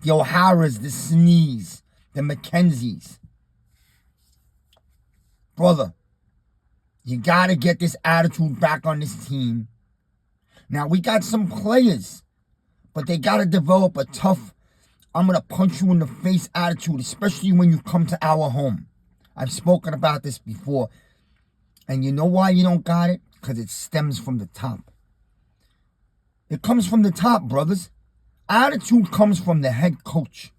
the O'Haras, the Sneeze, the McKenzies. Brother, you got to get this attitude back on this team. Now, we got some players, but they got to develop a tough, I'm going to punch you in the face attitude, especially when you come to our home. I've spoken about this before. And you know why you don't got it? Because it stems from the top. It comes from the top, brothers. Attitude comes from the head coach,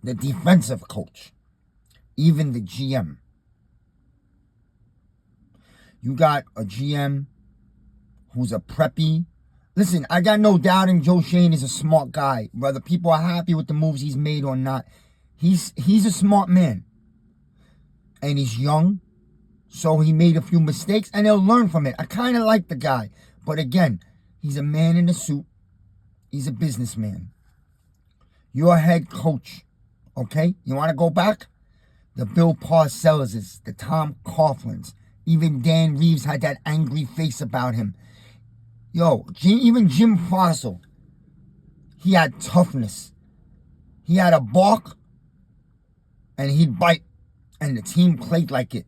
the defensive coach, even the GM. You got a GM who's a preppy. Listen, I got no doubt in Joe Schoen is a smart guy. Whether people are happy with the moves he's made or not, he's a smart man. And he's young, so he made a few mistakes, and he'll learn from it. I kind of like the guy. But again, he's a man in a suit. He's a businessman. You're a head coach, okay? You want to go back? The Bill Parcellses, the Tom Coughlins. Even Dan Reeves had that angry face about him. Yo, even Jim Fossil, he had toughness. He had a bark, and he'd bite, and the team played like it.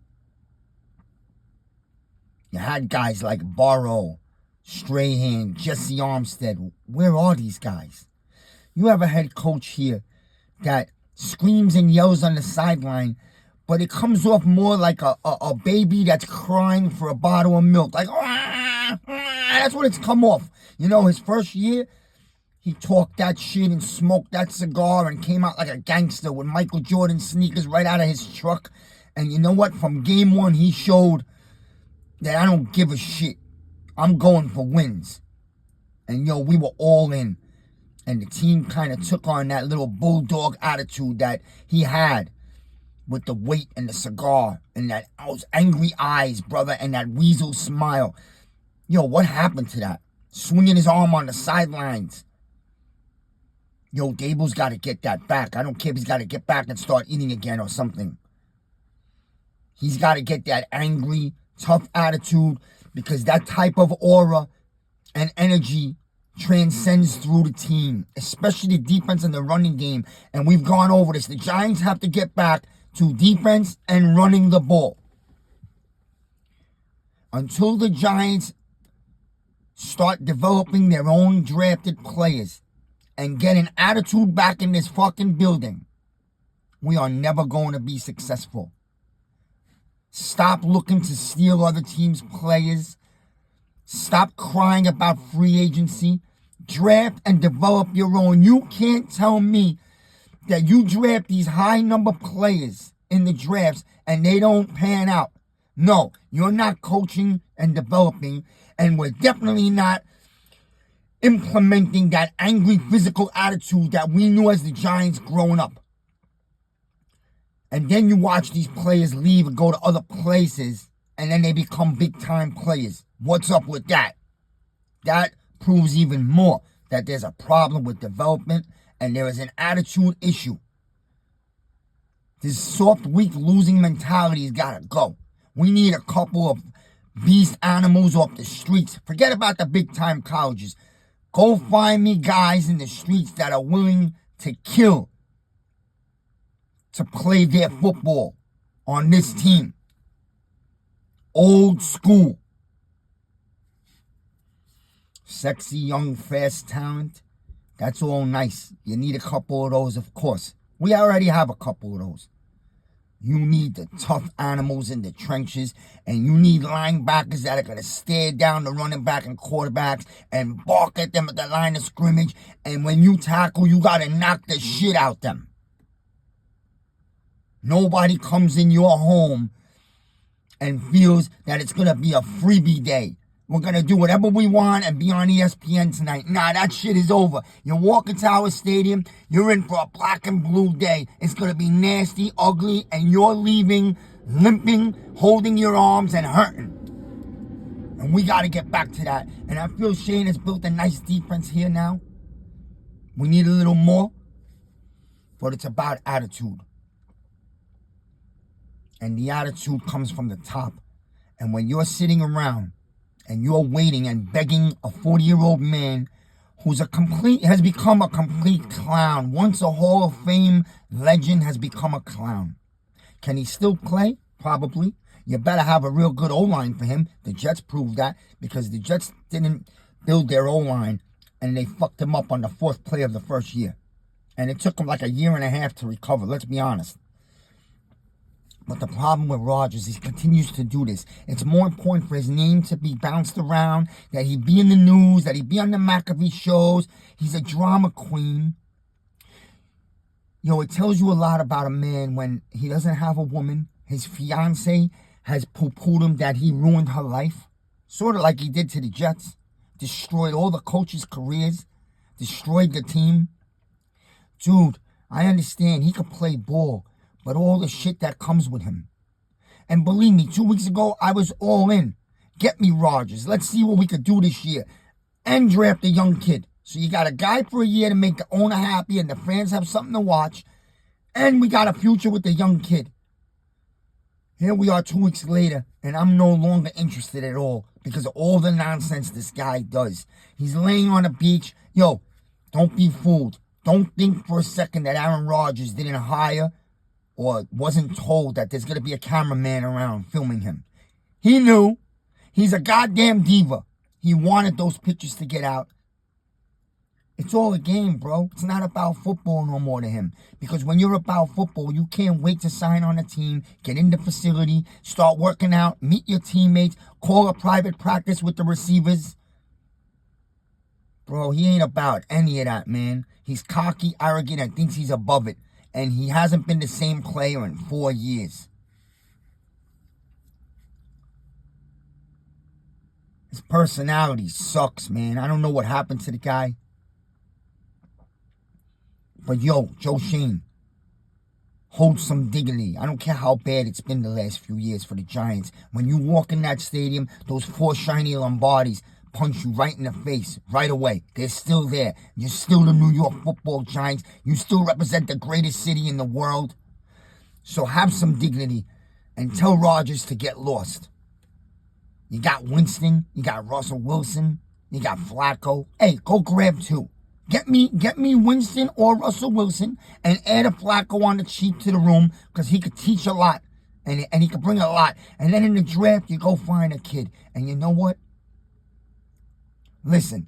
You had guys like Barrow, Strahan, Jesse Armstead. Where are these guys? You have a head coach here that screams and yells on the sideline, but it comes off more like a baby that's crying for a bottle of milk. Like, that's what it's come off. You know, his first year, he talked that shit and smoked that cigar and came out like a gangster with Michael Jordan sneakers right out of his truck. And you know what? From game one, he showed that I don't give a shit. I'm going for wins. And, yo, we were all in. And the team kind of took on that little bulldog attitude that he had with the weight and the cigar and those angry eyes, brother, and that weasel smile. Yo, what happened to that? Swinging his arm on the sidelines. Yo, Dable's got to get that back. I don't care if he's got to get back and start eating again or something. He's got to get that angry, tough attitude, because that type of aura and energy transcends through the team, especially the defense and the running game. And we've gone over this. The Giants have to get back to defense and running the ball. Until the Giants start developing their own drafted players and get an attitude back in this fucking building, we are never going to be successful. Stop looking to steal other teams' players. Stop crying about free agency. Draft and develop your own. You can't tell me that you draft these high number players in the drafts and they don't pan out. No, you're not coaching and developing, and we're definitely not implementing that angry physical attitude that we knew as the Giants growing up. And then you watch these players leave and go to other places, and then they become big-time players. What's up with that? That proves even more that there's a problem with development and there is an attitude issue. This soft, weak, losing mentality has got to go. We need a couple of beast animals off the streets. Forget about the big-time colleges. Go find me guys in the streets that are willing to kill to play their football on this team. Old school. Sexy, young, fast talent. That's all nice. You need a couple of those, of course. We already have a couple of those. You need the tough animals in the trenches, and you need linebackers that are going to stare down the running back and quarterbacks and bark at them at the line of scrimmage. And when you tackle, you got to knock the shit out them. Nobody comes in your home and feels that it's going to be a freebie day. We're going to do whatever we want and be on ESPN tonight. Nah, that shit is over. You walk into our stadium, you're in for a black and blue day. It's going to be nasty, ugly, and you're leaving limping, holding your arms, and hurting. And we got to get back to that. And I feel Schoen has built a nice defense here now. We need a little more, but it's about attitude. And the attitude comes from the top. And when you're sitting around and you're waiting and begging a 40-year-old man has become a complete clown. Once a Hall of Fame legend has become a clown. Can he still play? Probably. You better have a real good O-line for him. The Jets proved that because the Jets didn't build their O-line and they fucked him up on the 4th play of the first year. And it took him like a year and a half to recover, let's be honest. But the problem with Rodgers is he continues to do this. It's more important for his name to be bounced around, that he be in the news, that he be on the McAfee shows. He's a drama queen. It tells you a lot about a man when he doesn't have a woman. His fiance has poo-pooed him that he ruined her life. Sort of like he did to the Jets. Destroyed all the coaches' careers. Destroyed the team. Dude, I understand he could play ball, but all the shit that comes with him. And believe me, 2 weeks ago, I was all in. Get me Rodgers. Let's see what we could do this year. And draft a young kid. So you got a guy for a year to make the owner happy and the fans have something to watch. And we got a future with the young kid. Here we are 2 weeks later, and I'm no longer interested at all because of all the nonsense this guy does. He's laying on a beach. Don't be fooled. Don't think for a second that Aaron Rodgers didn't hire or wasn't told that there's going to be a cameraman around filming him. He knew. He's a goddamn diva. He wanted those pictures to get out. It's all a game, bro. It's not about football no more to him. Because when you're about football, you can't wait to sign on a team, get in the facility, start working out, meet your teammates, call a private practice with the receivers. Bro, he ain't about any of that, man. He's cocky, arrogant, and thinks he's above it. And he hasn't been the same player in 4 years. His personality sucks, man. I don't know what happened to the guy. But Joe Schoen, hold some dignity. I don't care how bad it's been the last few years for the Giants. When you walk in that stadium, those 4 shiny Lombardis punch you right in the face right away. They're still there. You're still the New York Football Giants. You still represent the greatest city in the world. So have some dignity and tell Rodgers to get lost. You got Winston. You got Russell Wilson. You got Flacco. Hey, go grab 2. Get me Winston or Russell Wilson and add a Flacco on the cheap to the room because he could teach a lot and he could bring a lot. And then in the draft, you go find a kid. And you know what? Listen,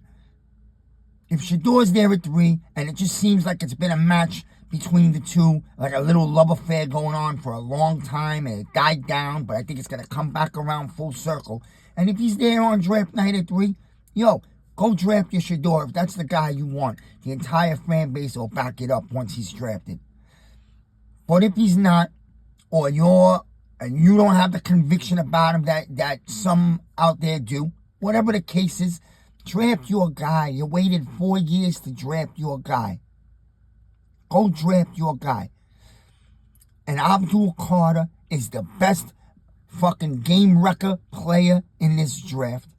if Shador's there at 3 and it just seems like it's been a match between the two, like a little love affair going on for a long time and it died down, but I think it's going to come back around full circle. And if he's there on draft night at 3, go draft your Shador if that's the guy you want. The entire fan base will back it up once he's drafted. But if he's not, or you don't have the conviction about him that some out there do, whatever the case is, draft your guy. You waited 4 years to draft your guy. Go draft your guy. And Abdul Carter is the best fucking game wrecker player in this draft.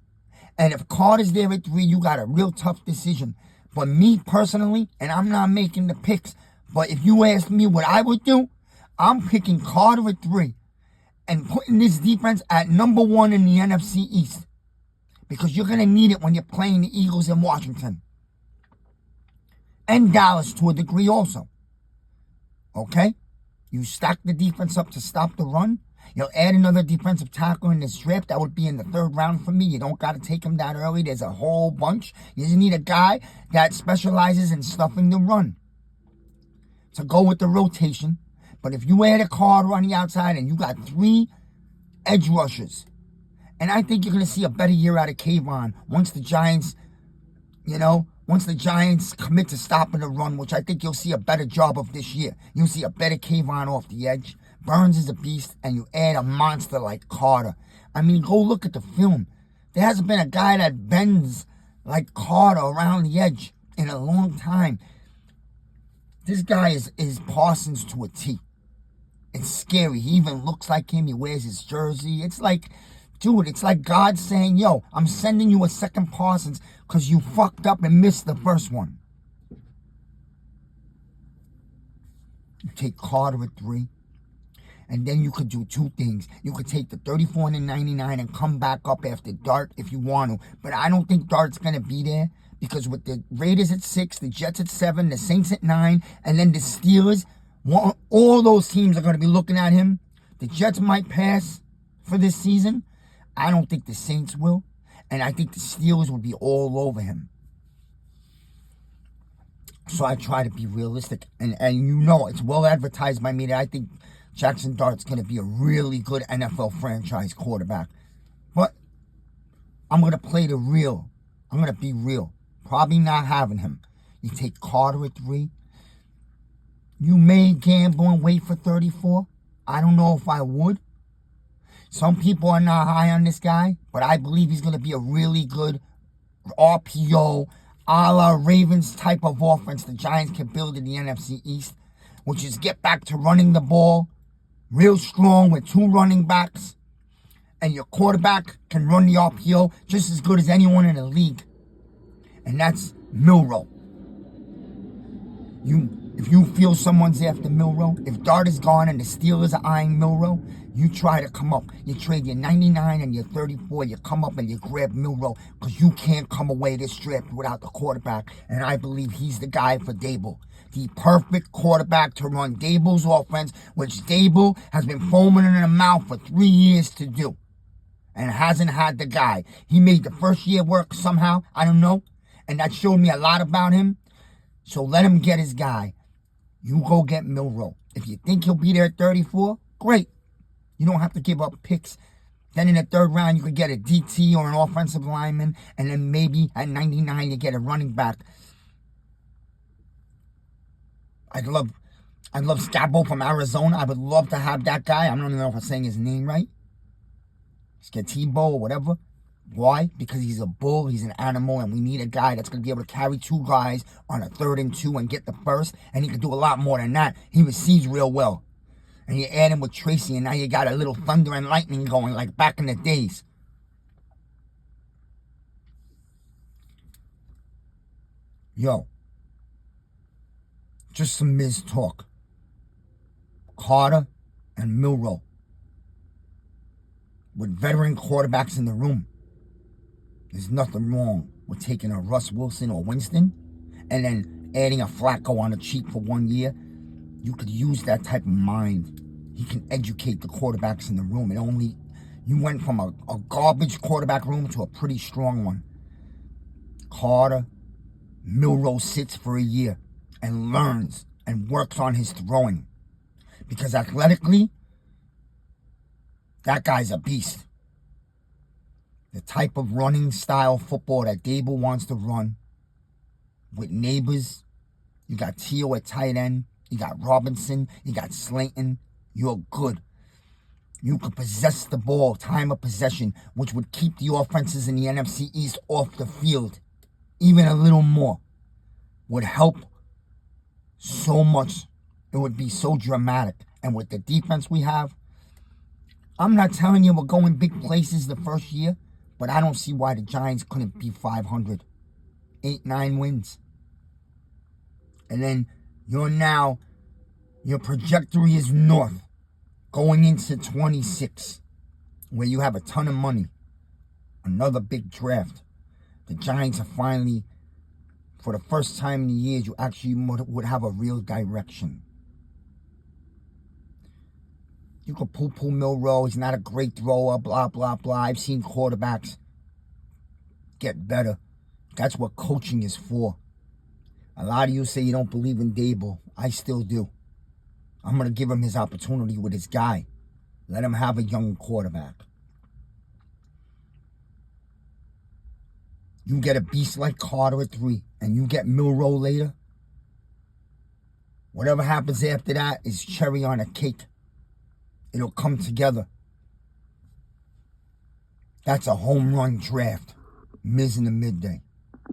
And if Carter's there at 3, you got a real tough decision. But me personally, and I'm not making the picks, but if you ask me what I would do, I'm picking Carter at 3 and putting this defense at number 1 in the NFC East. Because you're going to need it when you're playing the Eagles in Washington. And Dallas to a degree also. Okay? You stack the defense up to stop the run. You'll add another defensive tackle in this draft. That would be in the 3rd round for me. You don't got to take him that early. There's a whole bunch. You just need a guy that specializes in stuffing the run. So go with the rotation. But if you add a Carter on the outside and you got 3 edge rushers, and I think you're going to see a better year out of Kayvon once the Giants, commit to stopping the run, which I think you'll see a better job of this year. You'll see a better Kayvon off the edge. Burns is a beast, and you add a monster like Carter. I mean, go look at the film. There hasn't been a guy that bends like Carter around the edge in a long time. This guy is Parsons to a T. It's scary. He even looks like him. He wears his jersey. It's like, dude, it's like God saying, yo, I'm sending you a second Parsons because you fucked up and missed the first one. You take Carter at 3. And then you could do 2 things. You could take the 34 and the 99 and come back up after Dart if you want to. But I don't think Dart's going to be there because with the Raiders at 6, the Jets at 7, the Saints at 9, and then the Steelers, all those teams are going to be looking at him. The Jets might pass for this season. I don't think the Saints will. And I think the Steelers will be all over him. So I try to be realistic. And you know, it's well advertised by me that I think Jackson Dart's going to be a really good NFL franchise quarterback. But I'm going to play the real. I'm going to be real. Probably not having him. You take Carter at 3. You may gamble and wait for 34. I don't know if I would. Some people are not high on this guy, but I believe he's going to be a really good RPO, a la Ravens type of offense the Giants can build in the NFC East, which is get back to running the ball real strong with 2 running backs, and your quarterback can run the RPO just as good as anyone in the league, and that's Milroe. If you feel someone's after Milroe, if Dart is gone and the Steelers are eyeing Milroe, you try to come up. You trade your 99 and your 34. You come up and you grab Milroe because you can't come away this draft without the quarterback. And I believe he's the guy for Dable. The perfect quarterback to run Dable's offense, which Dable has been foaming in the mouth for 3 years to do. And hasn't had the guy. He made the first year work somehow. I don't know. And that showed me a lot about him. So let him get his guy. You go get Milroe. If you think he'll be there at 34, great. You don't have to give up picks. Then in the 3rd round, you could get a DT or an offensive lineman. And then maybe at 99, you get a running back. I'd love Scabo from Arizona. I would love to have that guy. I don't even know if I'm saying his name right. Scatibo or whatever. Why? Because he's a bull, he's an animal, and we need a guy that's going to be able to carry 2 guys on a 3rd and 2 and get the first, and he can do a lot more than that. He receives real well. And you add him with Tracy, and now you got a little thunder and lightning going like back in the days. Yo. Just some Miz talk. Carter and Milroe. With veteran quarterbacks in the room. There's nothing wrong with taking a Russ Wilson or Winston and then adding a Flacco on the cheap for 1 year. You could use that type of mind. He can educate the quarterbacks in the room. You went from a garbage quarterback room to a pretty strong one. Carter, Milroe sits for a year and learns and works on his throwing. Because athletically, that guy's a beast. The type of running style football that Dable wants to run with Neighbors. You got Tio at tight end. You got Robinson. You got Slayton. You're good. You could possess the ball, time of possession, which would keep the offenses in the NFC East off the field. Even a little more. Would help so much. It would be so dramatic. And with the defense we have, I'm not telling you we're going big places the first year. But I don't see why the Giants couldn't be 500. 8-9 wins. And then your trajectory is north. Going into 26. Where you have a ton of money. Another big draft. The Giants are finally, for the first time in years, you actually would have a real direction. You could poo-poo Milroe. He's not a great thrower, blah, blah, blah. I've seen quarterbacks get better. That's what coaching is for. A lot of you say you don't believe in Dable. I still do. I'm going to give him his opportunity with his guy. Let him have a young quarterback. You get a beast like Carter at 3, and you get Milroe later. Whatever happens after that is cherry on a cake. It'll come together. That's a home run draft. Miz in the midday.